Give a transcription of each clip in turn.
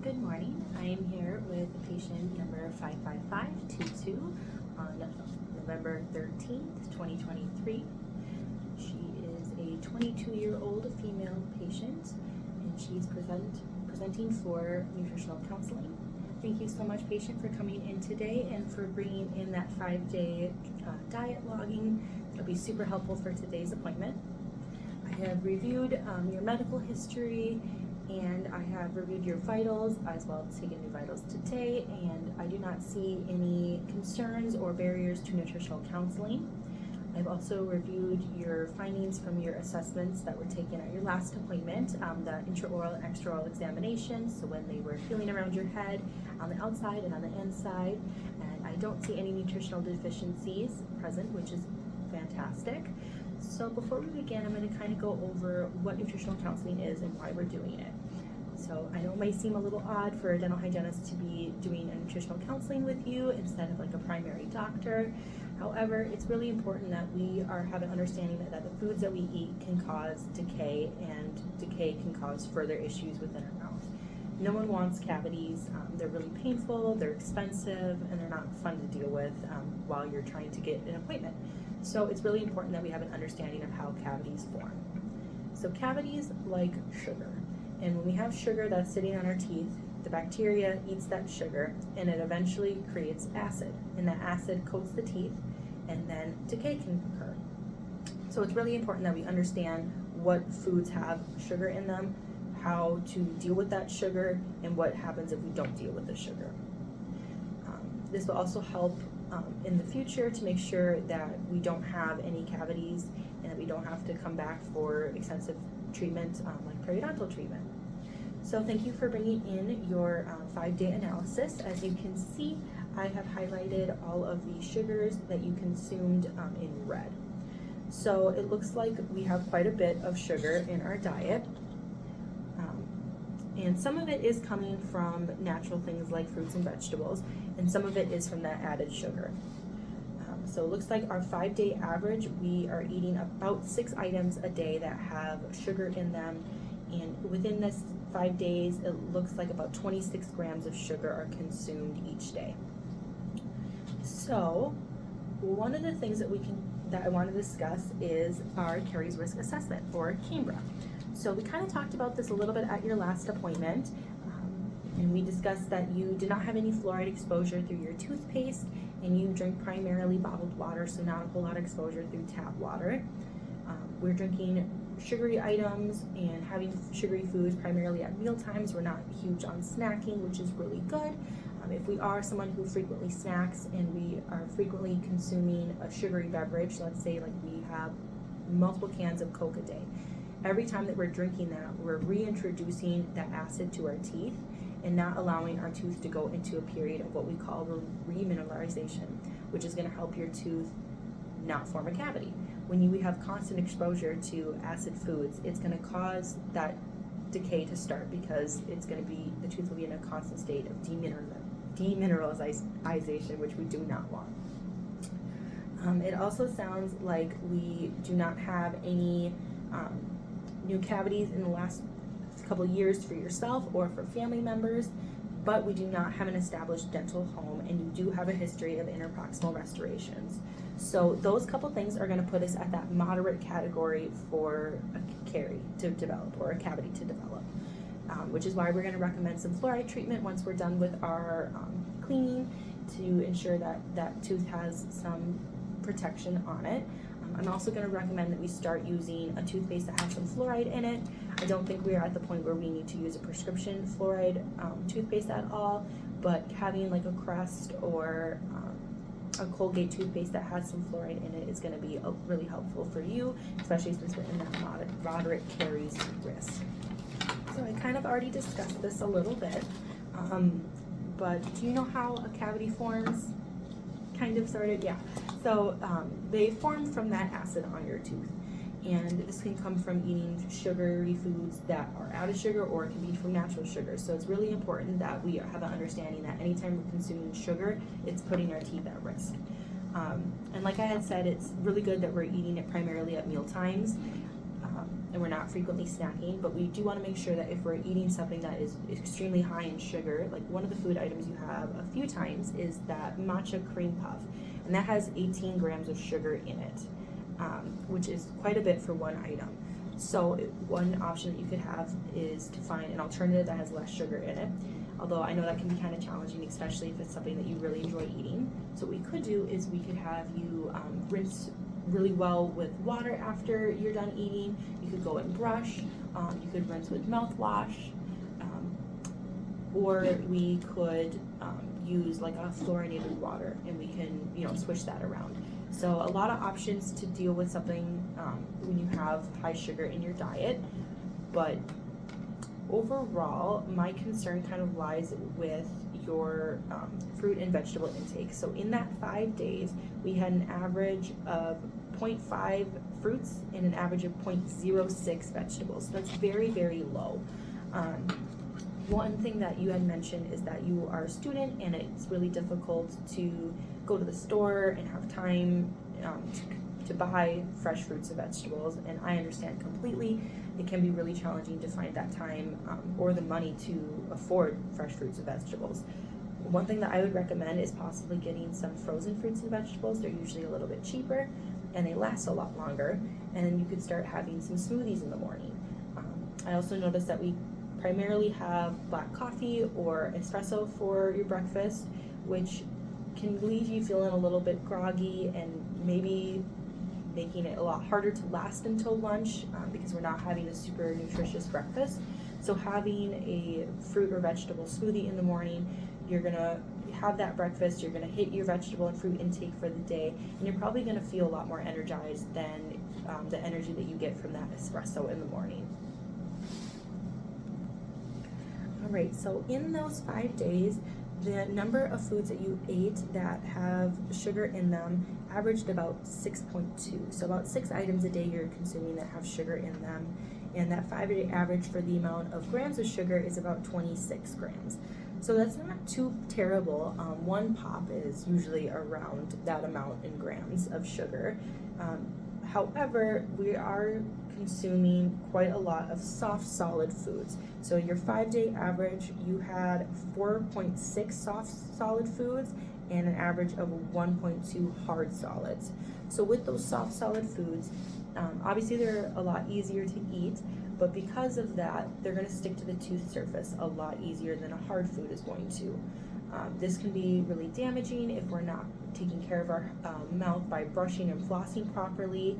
Good morning. I am here with patient number 55522 on November 13th, 2023. She is a 22-year-old female patient and she's presenting for nutritional counseling. Thank you so much, patient, for coming in today and for bringing in that 5-day diet logging. It'll be super helpful for today's appointment. I have reviewed your medical history, and I have reviewed your vitals as well as taken your vitals today, and I do not see any concerns or barriers to nutritional counseling. I've also reviewed your findings from your assessments that were taken at your last appointment, the intraoral and extraoral examinations, so when they were feeling around your head on the outside and on the inside, and I don't see any nutritional deficiencies present, which is fantastic. So before we begin, I'm going to kind of go over what nutritional counseling is and why we're doing it. So I know it might seem a little odd for a dental hygienist to be doing a nutritional counseling with you instead of like a primary doctor. However, it's really important that we have an understanding that the foods that we eat can cause decay, and decay can cause further issues within our mouth. No one wants cavities. They're really painful, they're expensive, and they're not fun to deal with while you're trying to get an appointment. So it's really important that we have an understanding of how cavities form. So cavities like sugar. And when we have sugar that's sitting on our teeth, the bacteria eats that sugar and it eventually creates acid. And that acid coats the teeth and then decay can occur. So it's really important that we understand what foods have sugar in them, how to deal with that sugar, and what happens if we don't deal with the sugar. This will also help in the future to make sure that we don't have any cavities and that we don't have to come back for extensive treatment like periodontal treatment. So thank you for bringing in your 5-day analysis. As you can see, I have highlighted all of the sugars that you consumed in red. So it looks like we have quite a bit of sugar in our diet. And some of it is coming from natural things like fruits and vegetables, and some of it is from that added sugar. So it looks like our 5-day average, we are eating about 6 items a day that have sugar in them, and within this 5 days, it looks like about 26 grams of sugar are consumed each day. So one of the things that I want to discuss is our caries risk assessment, or CAMBRA. So we kind of talked about this a little bit at your last appointment, and we discussed that you did not have any fluoride exposure through your toothpaste, and you drink primarily bottled water, so not a whole lot of exposure through tap water. We're drinking sugary items and having sugary foods primarily at meal times. We're not huge on snacking, which is really good. If we are someone who frequently snacks and we are frequently consuming a sugary beverage, let's say like we have multiple cans of Coke a day, every time that we're drinking that, we're reintroducing that acid to our teeth and not allowing our tooth to go into a period of what we call remineralization, which is going to help your tooth not form a cavity. When we have constant exposure to acid foods, it's going to cause that decay to start because the tooth will be in a constant state of demineralization, which we do not want. It also sounds like we do not have any new cavities in the last couple years for yourself or for family members, but we do not have an established dental home, and you do have a history of interproximal restorations. So those couple things are going to put us at that moderate category for a carie to develop or a cavity to develop, which is why we're going to recommend some fluoride treatment once we're done with our cleaning to ensure that that tooth has some protection on it. I'm also going to recommend that we start using a toothpaste that has some fluoride in it. I don't think we are at the point where we need to use a prescription fluoride toothpaste at all, but having like a Crest or a Colgate toothpaste that has some fluoride in it is going to be really helpful for you, especially since we're in that moderate caries risk. So I kind of already discussed this a little bit, but do you know how a cavity forms? Kind of, sort of, yeah. So they form from that acid on your tooth, and this can come from eating sugary foods that are added sugar, or it can be from natural sugar. So it's really important that we have an understanding that anytime we're consuming sugar, it's putting our teeth at risk. And like I had said, it's really good that we're eating it primarily at meal times. and we're not frequently snacking, but we do want to make sure that if we're eating something that is extremely high in sugar, like one of the food items you have a few times is that matcha cream puff, and that has 18 grams of sugar in it, which is quite a bit for one item. So one option that you could have is to find an alternative that has less sugar in it, although I know that can be kind of challenging, especially if it's something that you really enjoy eating. So what we could do is we could have you rinse really well with water after you're done eating. You could go and brush, you could rinse with mouthwash, or we could use like a fluoridated water, and we can switch that around. So a lot of options to deal with something when you have high sugar in your diet, but overall my concern kind of lies with your fruit and vegetable intake. So in that 5 days, we had an average of 0.5 fruits and an average of 0.06 vegetables. So that's very, very low. One thing that you had mentioned is that you are a student and it's really difficult to go to the store and have time to buy fresh fruits and vegetables, and I understand completely. It can be really challenging to find that time or the money to afford fresh fruits and vegetables. One thing that I would recommend is possibly getting some frozen fruits and vegetables. They're usually a little bit cheaper and they last a lot longer, and then you could start having some smoothies in the morning. I also noticed that we primarily have black coffee or espresso for your breakfast, which can leave you feeling a little bit groggy and maybe making it a lot harder to last until lunch because we're not having a super nutritious breakfast. So having a fruit or vegetable smoothie in the morning, you're gonna have that breakfast, you're gonna hit your vegetable and fruit intake for the day, and you're probably gonna feel a lot more energized than the energy that you get from that espresso in the morning. All right, so in those 5 days, the number of foods that you ate that have sugar in them averaged about 6.2. So about 6 items a day you're consuming that have sugar in them. And that 5-day average for the amount of grams of sugar is about 26 grams. So that's not too terrible. One pop is usually around that amount in grams of sugar. However, we are consuming quite a lot of soft solid foods. So your 5-day average, you had 4.6 soft solid foods and an average of 1.2 hard solids. So with those soft solid foods, obviously they're a lot easier to eat, but because of that, they're going to stick to the tooth surface a lot easier than a hard food is going to. This can be really damaging if we're not taking care of our mouth by brushing and flossing properly.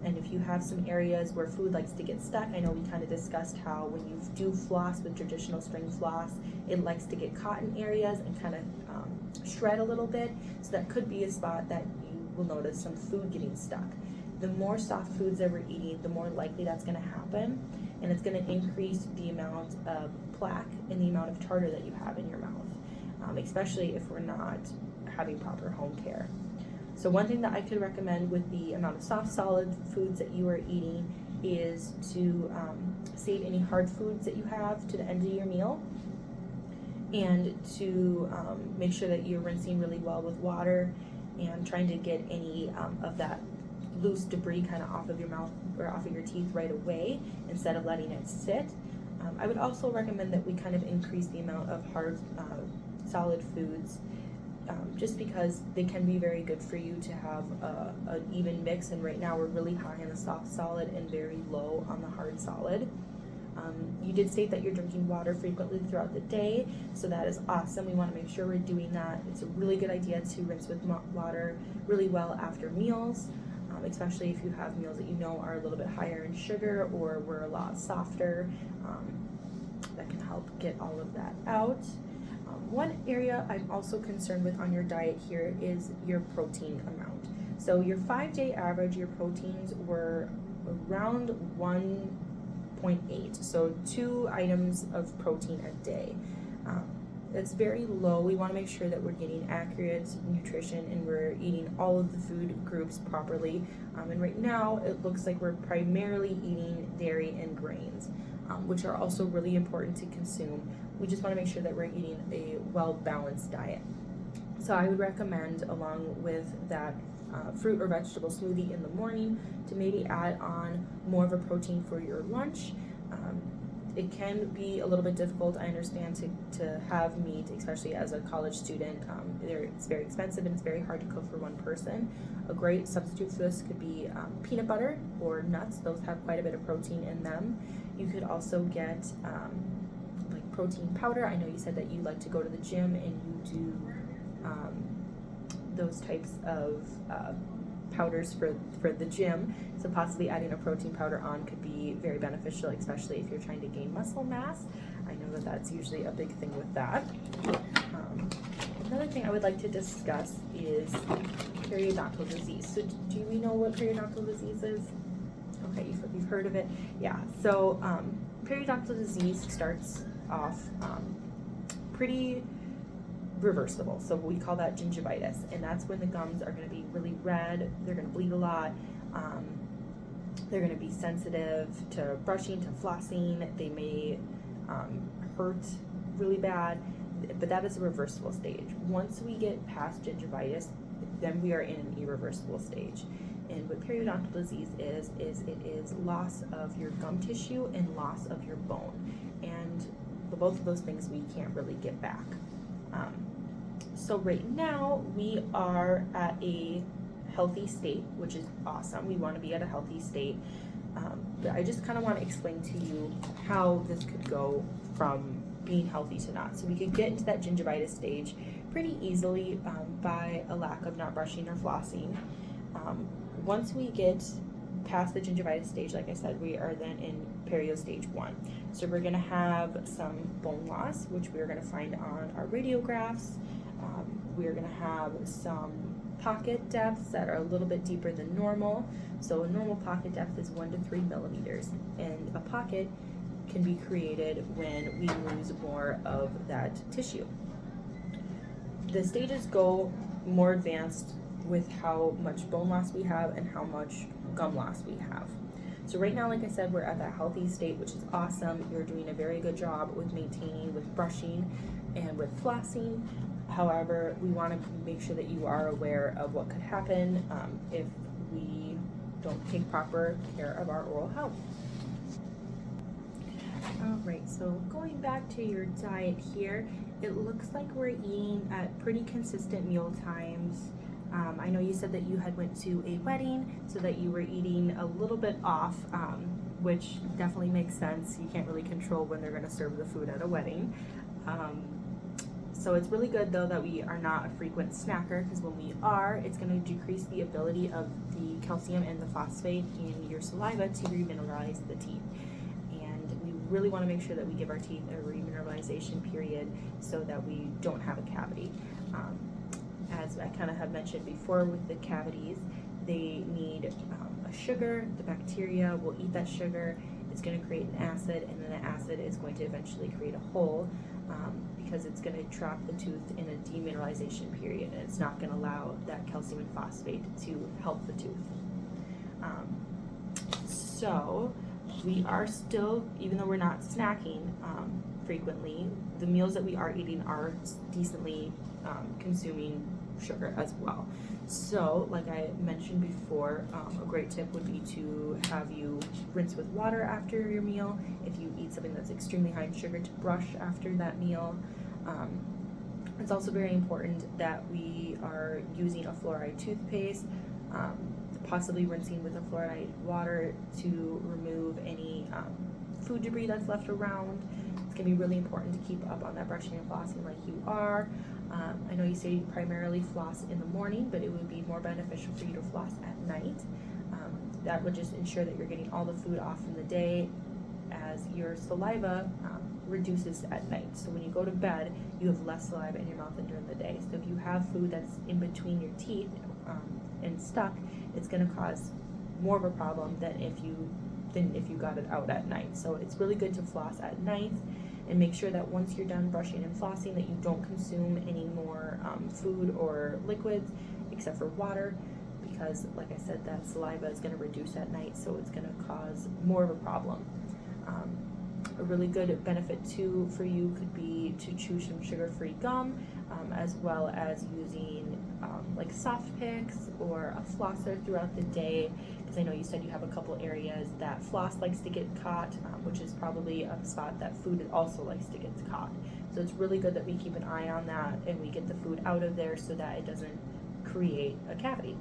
And if you have some areas where food likes to get stuck, I know we kind of discussed how when you do floss with traditional spring floss, it likes to get caught in areas and kind of shred a little bit. So that could be a spot that you will notice some food getting stuck. The more soft foods that we're eating, the more likely that's going to happen, and it's going to increase the amount of plaque and the amount of tartar that you have in your mouth, especially if we're not having proper home care. So one thing that I could recommend with the amount of soft solid foods that you are eating is to save any hard foods that you have to the end of your meal, and to make sure that you're rinsing really well with water and trying to get any of that loose debris kind of off of your mouth or off of your teeth right away instead of letting it sit. I would also recommend that we kind of increase the amount of hard solid foods, just because they can be very good for you to have an even mix, and right now we're really high on the soft solid and very low on the hard solid. You did state that you're drinking water frequently throughout the day, so that is awesome. We want to make sure we're doing that. It's a really good idea to rinse with water really well after meals, especially if you have meals that you know are a little bit higher in sugar or were a lot softer. That can help get all of that out. One area I'm also concerned with on your diet here is your protein amount. So your 5-day average, your proteins were around 1.8, so 2 items of protein a day. It's very low. We want to make sure that we're getting accurate nutrition and we're eating all of the food groups properly. And right now it looks like we're primarily eating dairy and grains, which are also really important to consume. We just want to make sure that we're eating a well-balanced diet. So I would recommend, along with that fruit or vegetable smoothie in the morning to maybe add on more of a protein for your lunch. It can be a little bit difficult, I understand, to have meat, especially as a college student. It's very expensive and it's very hard to cook for one person. A great substitute for this could be peanut butter or nuts. Those have quite a bit of protein in them. You could also get like protein powder. I know you said that you like to go to the gym and you do those types of powders for the gym, so possibly adding a protein powder on could be very beneficial, especially if you're trying to gain muscle mass. I know that that's usually a big thing with that. Another thing I would like to discuss is periodontal disease. So do we know what periodontal disease is? Okay, you've heard of it. Yeah, so periodontal disease starts off pretty reversible. So we call that gingivitis, and that's when the gums are going to be really red, they're going to bleed a lot, they're going to be sensitive to brushing, to flossing, they may hurt really bad, but that is a reversible stage. Once we get past gingivitis, then we are in an irreversible stage. And what periodontal disease is it is loss of your gum tissue and loss of your bone, and both of those things we can't really get back. So right now we are at a healthy state, which is awesome. We want to be at a healthy state, but I just kind of want to explain to you how this could go from being healthy to not. So we could get into that gingivitis stage pretty easily by a lack of not brushing or flossing. Once we get past the gingivitis stage, like I said, we are then in perio stage 1. So we're going to have some bone loss, which we're going to find on our radiographs. We're going to have some pocket depths that are a little bit deeper than normal. So a normal pocket depth is 1 to 3 millimeters, and a pocket can be created when we lose more of that tissue. The stages go more advanced with how much bone loss we have and how much gum loss we have. So right now, like I said, we're at that healthy state, which is awesome. You're doing a very good job with maintaining, with brushing, and with flossing. However, we want to make sure that you are aware of what could happen if we don't take proper care of our oral health. Alright, so going back to your diet here, it looks like we're eating at pretty consistent meal times. I know you said that you had went to a wedding, so that you were eating a little bit off, which definitely makes sense. You can't really control when they're going to serve the food at a wedding. So it's really good though that we are not a frequent snacker, because when we are, it's going to decrease the ability of the calcium and the phosphate in your saliva to remineralize the teeth. And we really want to make sure that we give our teeth a remineralization period so that we don't have a cavity. As I kind of have mentioned before with the cavities, they need a sugar. The bacteria will eat that sugar. It's going to create an acid, and then the acid is going to eventually create a hole because it's going to trap the tooth in a demineralization period, and it's not going to allow that calcium and phosphate to help the tooth. So we are still, even though we're not snacking frequently, the meals that we are eating are decently consuming sugar as well. So like I mentioned before, a great tip would be to have you rinse with water after your meal. If you eat something that's extremely high in sugar, to brush after that meal. It's also very important that we are using a fluoride toothpaste, possibly rinsing with a fluoride water to remove any food debris that's left around. It's going to be really important to keep up on that brushing and flossing like you are. I know you say you primarily floss in the morning, but it would be more beneficial for you to floss at night. That would just ensure that you're getting all the food off in the day, as your saliva reduces at night. So when you go to bed, you have less saliva in your mouth than during the day. So if you have food that's in between your teeth and stuck, it's going to cause more of a problem than if you got it out at night. So it's really good to floss at night, and make sure that once you're done brushing and flossing that you don't consume any more food or liquids except for water, because like I said, that saliva is going to reduce at night, so it's going to cause more of a problem. A really good benefit too for you could be to chew some sugar-free gum, as well as using like soft picks or a flosser throughout the day, because I know you said you have a couple areas that floss likes to get caught, which is probably a spot that food also likes to get caught. So it's really good that we keep an eye on that and we get the food out of there so that it doesn't create a cavity.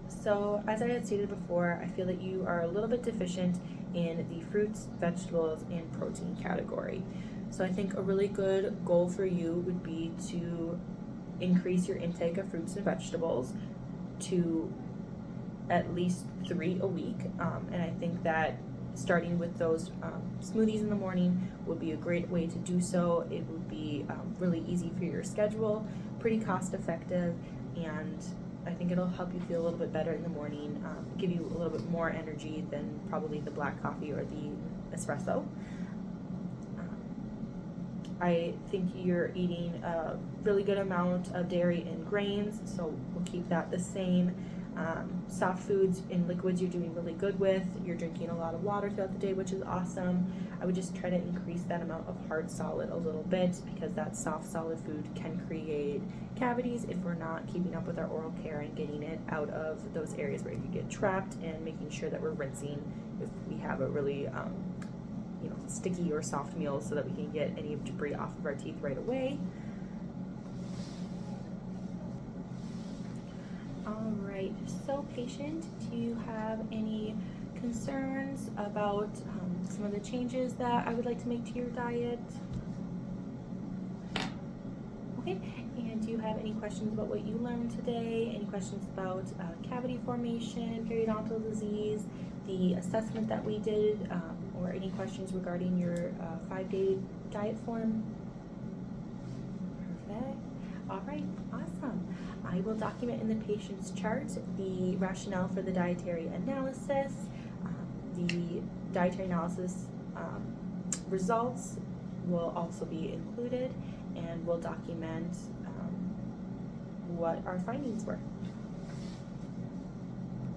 So as I had stated before, I feel that you are a little bit deficient in the fruits, vegetables, and protein category. So I think a really good goal for you would be to increase your intake of fruits and vegetables to at least 3 a week. And I think that starting with those smoothies in the morning would be a great way to do so. It would be really easy for your schedule, pretty cost effective, and I think it'll help you feel a little bit better in the morning, give you a little bit more energy than probably the black coffee or the espresso. I think you're eating a really good amount of dairy and grains, so we'll keep that the same. Soft foods and liquids you're doing really good with. You're drinking a lot of water throughout the day, which is awesome. I would just try to increase that amount of hard solid a little bit, because that soft solid food can create cavities if we're not keeping up with our oral care and getting it out of those areas where you could get trapped, and making sure that we're rinsing if we have a really sticky or soft meal, so that we can get any debris off of our teeth right away. All right, so patient, do you have any concerns about some of the changes that I would like to make to your diet? Okay, and do you have any questions about what you learned today? Any questions about cavity formation, periodontal disease, the assessment that we did, or any questions regarding your 5-day diet form? Perfect. All right, awesome. I will document in the patient's chart the rationale for the dietary analysis. The dietary analysis results will also be included, and we'll document what our findings were.